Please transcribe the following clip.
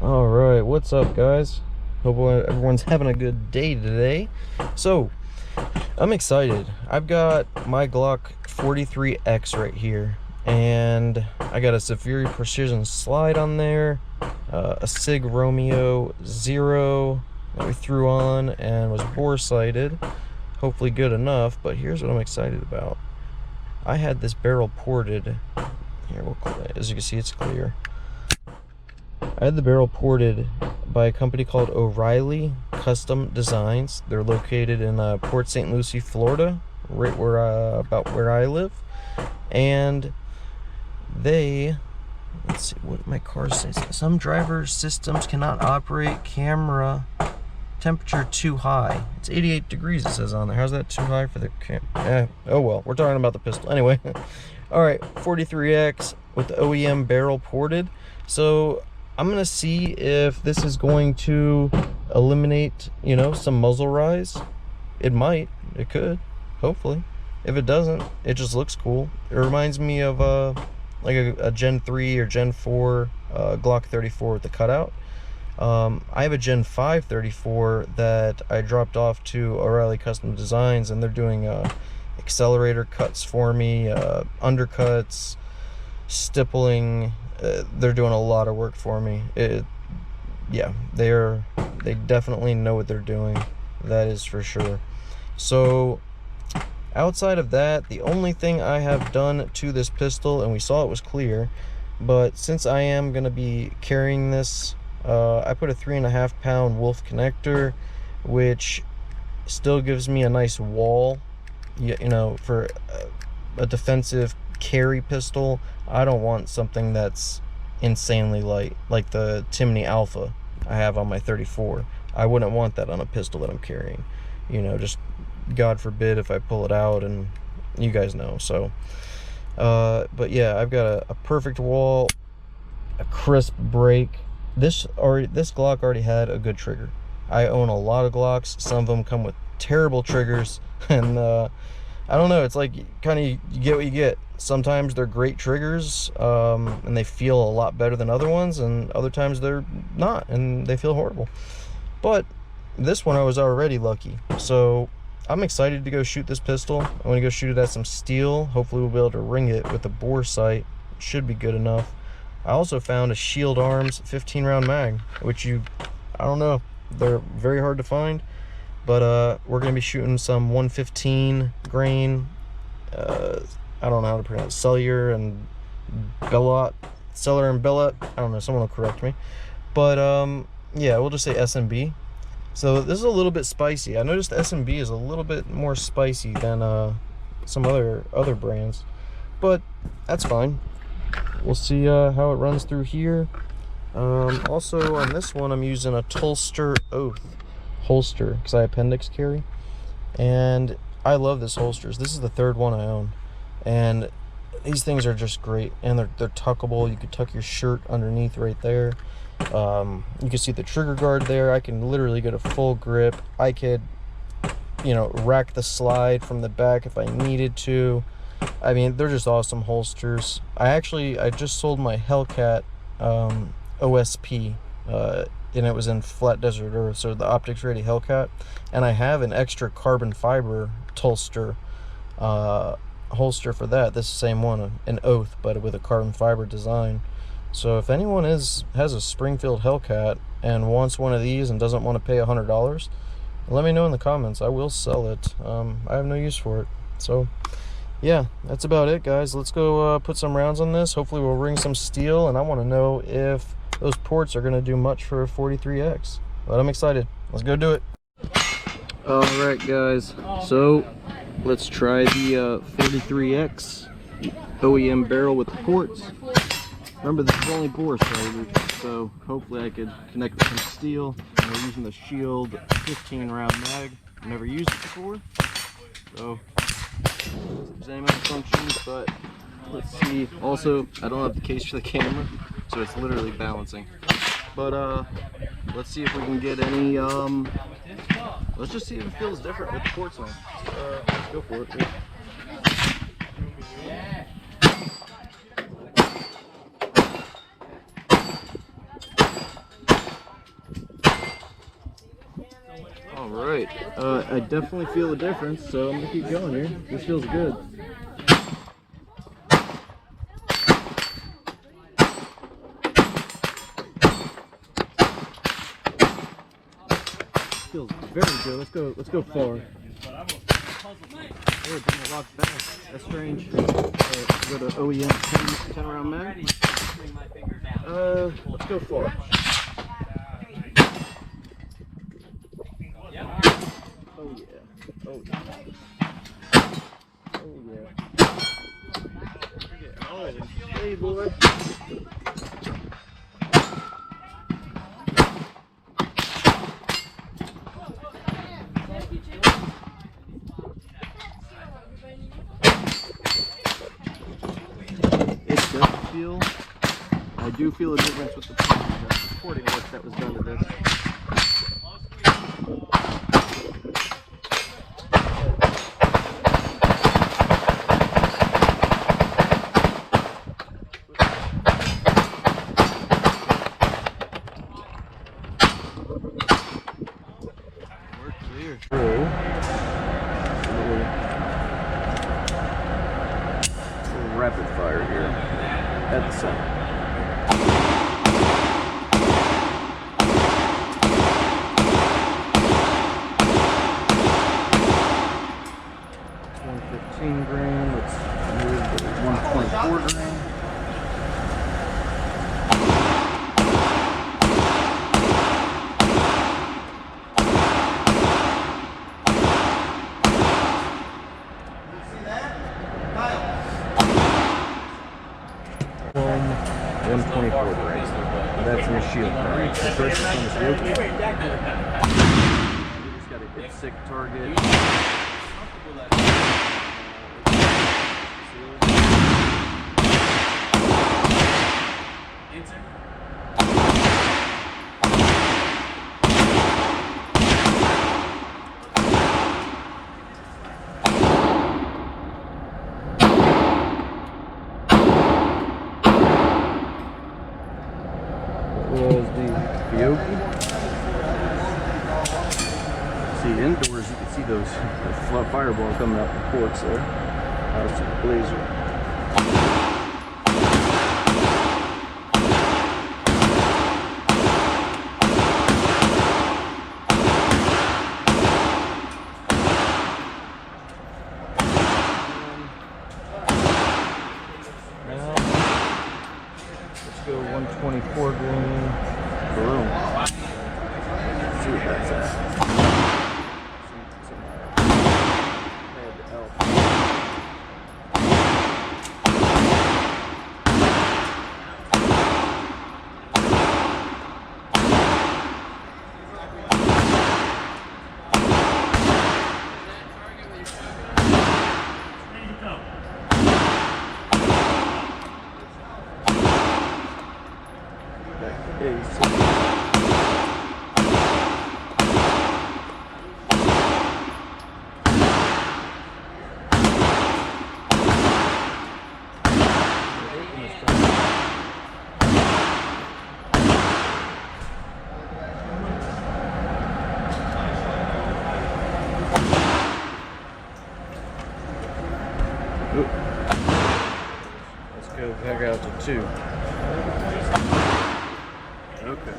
All right, what's up, guys? Hope everyone's having a good day today. So, I'm excited. I've got my Glock 43X right here, and I got a zafirri precision slide on there, a Sig Romeo 0 that we threw on and was bore sighted. Hopefully good enough, but here's what I'm excited about. I had this barrel ported. Here, as you can see, it's clear. I had the barrel ported by a company called O'Reilly Custom Designs. They're located in Port St. Lucie, Florida, right where about where I live. And they, let's see what my car says. Some driver systems cannot operate camera temperature too high. It's 88 degrees, it says on there. How's that too high for the camera? Oh well, we're talking about the pistol anyway. All right, 43X with the OEM barrel ported. So I'm gonna see if this is going to eliminate, you know, some muzzle rise. It might, it could, hopefully. If it doesn't, it just looks cool. It reminds me of like a Gen 3 or Gen 4 Glock 34 with the cutout. I have a Gen 5 34 that I dropped off to O'Reilly Custom Designs, and they're doing accelerator cuts for me, undercuts, stippling. They're doing a lot of work for me. Yeah, they definitely know what they're doing. That is for sure. So outside of that, the only thing I have done to this pistol, and we saw it was clear, but since I am going to be carrying this, I put a 3.5 pound Wolf connector, which still gives me a nice wall, you know, for a defensive carry pistol. I don't want something that's insanely light like the Timney Alpha I have on my 34. I wouldn't want that on a pistol that I'm carrying, you know, just God forbid if I pull it out, and you guys know. So but yeah, I've got a perfect wall, a crisp break. This Glock already had a good trigger. I own a lot of Glocks. Some of them come with terrible triggers, and I don't know, it's like kind of you get what you get. Sometimes they're great triggers, and they feel a lot better than other ones, and other times they're not, and they feel horrible. But this one I was already lucky, so I'm excited to go shoot this pistol. I'm gonna go shoot it at some steel. Hopefully we'll be able to ring it with a bore sight. Should be good enough. I also found a Shield Arms 15 round mag, which I don't know, they're very hard to find. But we're gonna be shooting some 115 grain, I don't know how to pronounce it, Cellular and Bellot, I don't know, someone will correct me. But yeah, we'll just say SMB. So this is a little bit spicy. I noticed SMB is a little bit more spicy than some other brands, but that's fine. We'll see how it runs through here. Also on this one, I'm using a Tolster Oath holster because I appendix carry, and I love this holsters. This is the third one I own, and these things are just great, and they're tuckable. You could tuck your shirt underneath right there. You can see the trigger guard there. I can literally get a full grip. I could, you know, rack the slide from the back if I needed to. I mean, they're just awesome holsters. I just sold my Hellcat OSP, and it was in Flat Desert Earth, so the optics ready Hellcat, and I have an extra carbon fiber holster for that. This same one, an Oath, but with a carbon fiber design. So if anyone has a Springfield Hellcat and wants one of these and doesn't want to pay $100, let me know in the comments. I will sell it. I have no use for it. So yeah, that's about it, guys. Let's go put some rounds on this. Hopefully we'll ring some steel, and I want to know if those ports are going to do much for a 43X. But I'm excited. Let's go do it. All right, guys. So let's try the 43X OEM barrel with the ports. Remember, this is only bore sighted, so hopefully I could connect with some steel. And we're using the Shield 15 round mag. I've never used it before, so same functions, but let's see. Also, I don't have the case for the camera, so it's literally balancing. But let's see if we can get any let's just see if it feels different with the ports on. Let's go for it. All right, I definitely feel a difference, so I'm gonna keep going here. This feels good. Feels very good. Let's go far. Oh, it didn't lock fast. That's strange. Let's go to OEM 10 round mag. Let's go far. Oh yeah. Oh yeah. Oh yeah. Oh, hey boy. I do feel a difference with the supporting work that was done to this. We're clear. A little rapid fire here at the center. 115 grain, let's move to 124 grain. Boom, 124 grain. That's in the shield. Right? The first one is yoke. We just got a hit sick target. Was the Yogi. See indoors, you can see those fireball coming out the ports there. Out to the blazer. Let's go 124 grain. Boom. Let's see what that's at. Let's go back out to 2. Okay.